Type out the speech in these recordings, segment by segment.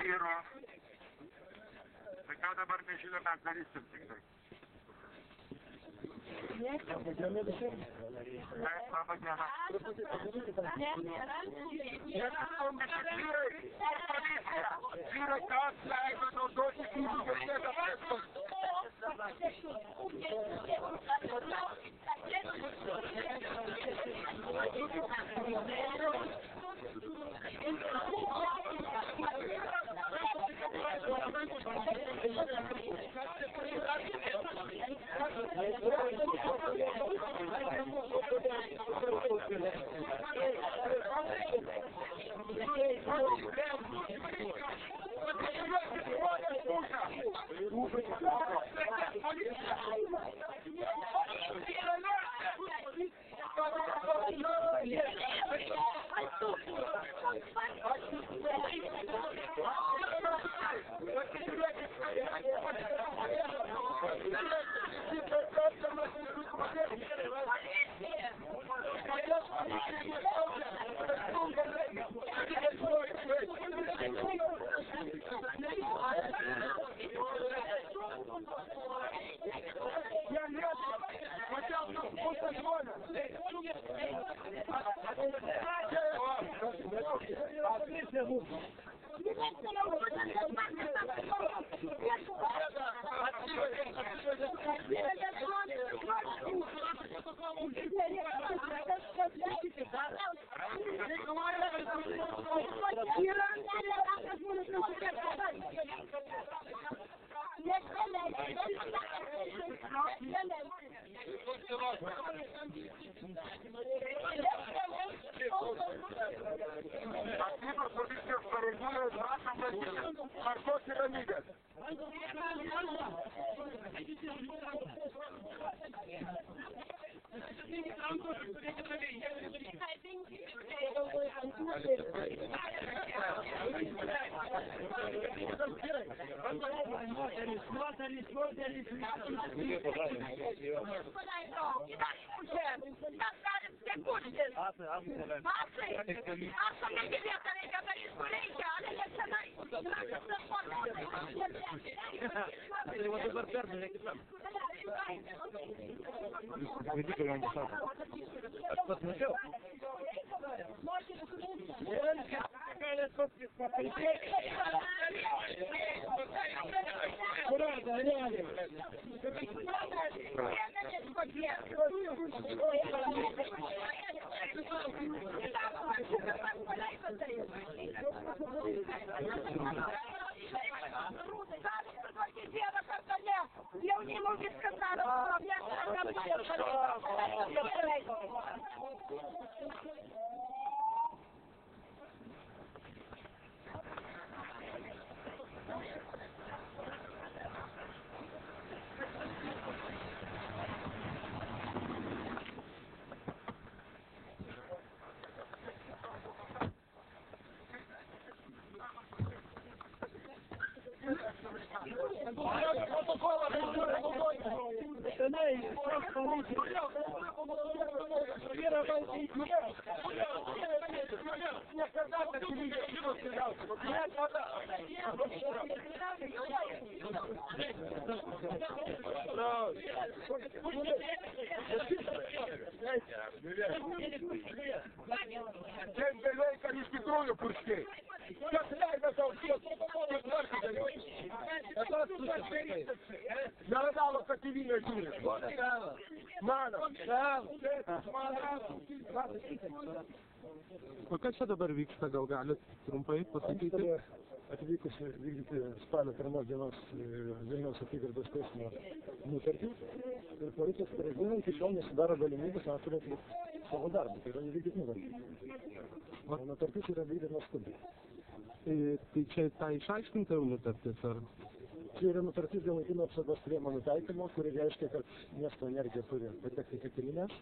Vyro. Tai ką dabar mes žinome, darysim tik tai. Laba diena. Vyrai, kas leido naudoti gyvybės nebeprestos. O kas čia dabar vyksta, gal galit trumpai pasakyti? Atvykus vykdyti spalio 1 dienos Vilniaus apygardos teismo nutartį ir policijos pareigūnai iki šiol nesudaro galimybės turėti savo darbą, tai yra įvykdyti nutartį. O nutartis yra vykdoma skubiai. Tai čia ta išaiškinta jau nutartis, ar? Čia yra nutartis dėl laikino apsaugos priemonių taikymo, kuri reiškia, kad miesto energija turi patekti į katilinės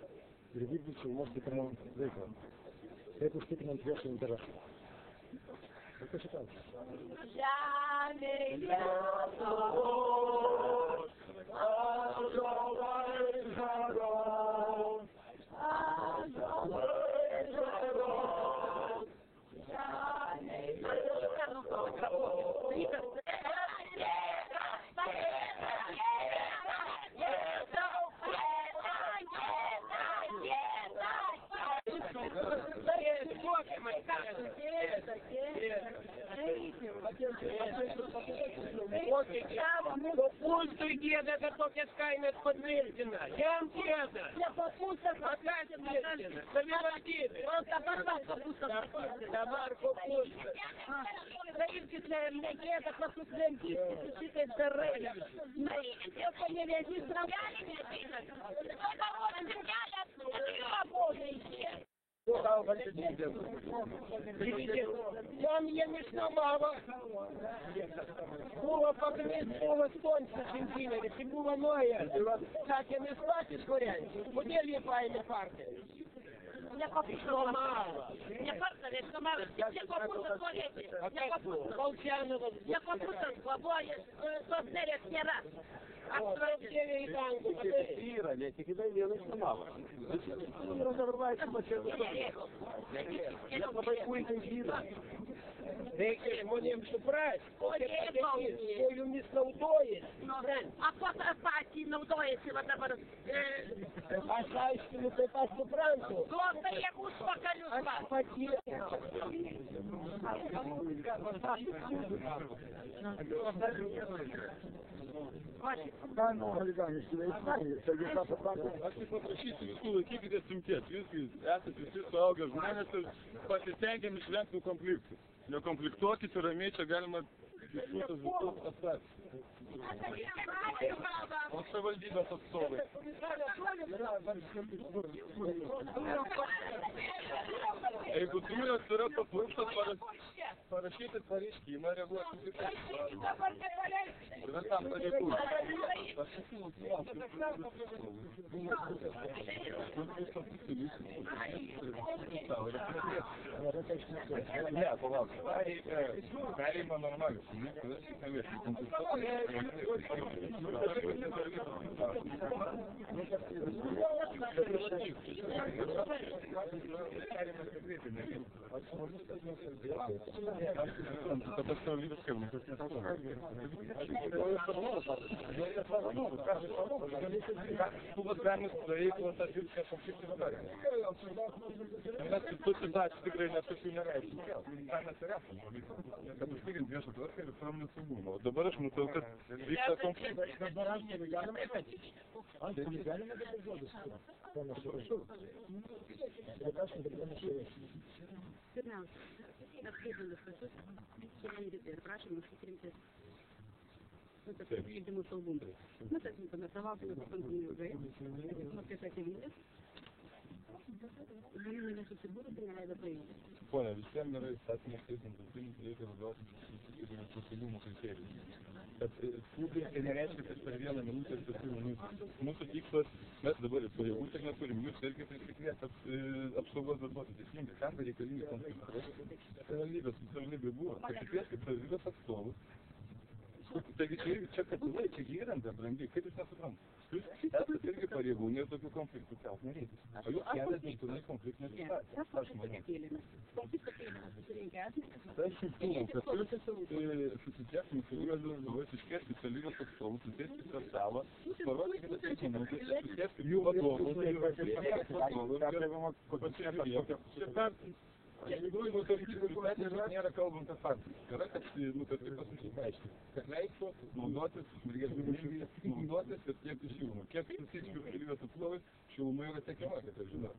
ir vykdyti šilumos tikrimo veiklą. Taip užtikrinant viešą interesą. Tokia situacija. Žemė Lietuvos, ąžuolai žalios, ąžuolai žalios, žemė Kopūstų gėda, kad tokias kainas patvirtina. Jam gėda. Ne kopūstas, Patvirtina. Savivaldybė. Dabar kopūstas. Darykit, negėda, pasus lentyti, šitaip darai. Darykit, panevėžys raugelį. Jam jiem išnuomavo. Buvo pagrindis, buvo stonsis inžinierius, tai buvo nuojas. Sakė, mes patys kuriančiai. Kodėl jie paėmė partnerį? Išnuomavo. Nepardavė, išnuomavo. Nekopūstas norėti. Kolčianovas. Nekopūstas klaboja, tos nerės nėra. Aptraukėlė į dangų. Yra, ne tik įdai vieną išnuomavo. Yra darbaitama čia visą. Labai puikiai žyda. Reikia žmonėms suprasti, kokia padėtis, ko jumis naudojasi. A ko patį naudojasi, va dabar... Aš aiškinu, taip aš suprantu. Duoda jėgų užpakalius, va. Aš tik paprašysiu visų laikykite sumties, visgi esate visi suaugę žmonės ir pasistengėm išvengti konfliktų. Nekonfliktuokite ramiai, čia galima diskusijos visus aptarti. O savivaldybės atstovai. Jeigu turas yra paplūstas, parašykit pareiškimą, reaguokit į tai. Yra tam pareigūnai. Ne, palauk. Perėjimą normalius. Klubas galima veiklos atvirkščią konfliktą darė. Mes kitų situacijų tikrai netokių nereiškia. Mes ir esame. Kad užtikrint viešą tvarką ir visuomenės saugumą. O dabar aš matau, kad vyksta konfliktas. Dabar aš negalime dabar žodis. Ponas Rašau. Bet aš negalime šioje. Pirmiausia, apskaitant visus, šiandien ir prašom užtikrinti vykdymų saugumą. Mes atlinkame savaitę pakankamai ilgai, apie tą tėvynės. Žmonėms nesusibūrė, tai neleido paimti. Pone, visiems yra įstatymas teisintas, reikia vadovautis pasiūlymų kriterijų. Bet publikai nereiškia, kad per vieną minutę ir 4 minutės. Mūsų tikslas, mes dabar ir pareigų tiek neturim, jūs irgi prisikviesti apsaugos darbuotojų teisingai, kam reikalingi konfliktai. Savivaldybė buvo, prisikvieskit savivaldybės atstovus. Taigi čia katilai, čia įranga brangiai, kaip jūs nesuprantate? Jūs esate irgi pareigūnai ir tokių konfliktų kelt nereikia. O jūs keliat būtinai konfliktinės situacijas. Aš manau. Tai aš siūlau, kad jūs susitieksim su jūros iškėsti savivaldybės atstovus, susėsti per stalą, parodykite teisingai, susėsti jų vadovus ir jeigu nutartis nėra kalbant apie faktus, yra, kad nutartis pasiaiškina, kad leistų naudotis, naudotis ir tiekti šilumą. Kiek susitikti šilumės atstovai, šiluma yra tiekiama, kad aš žinau.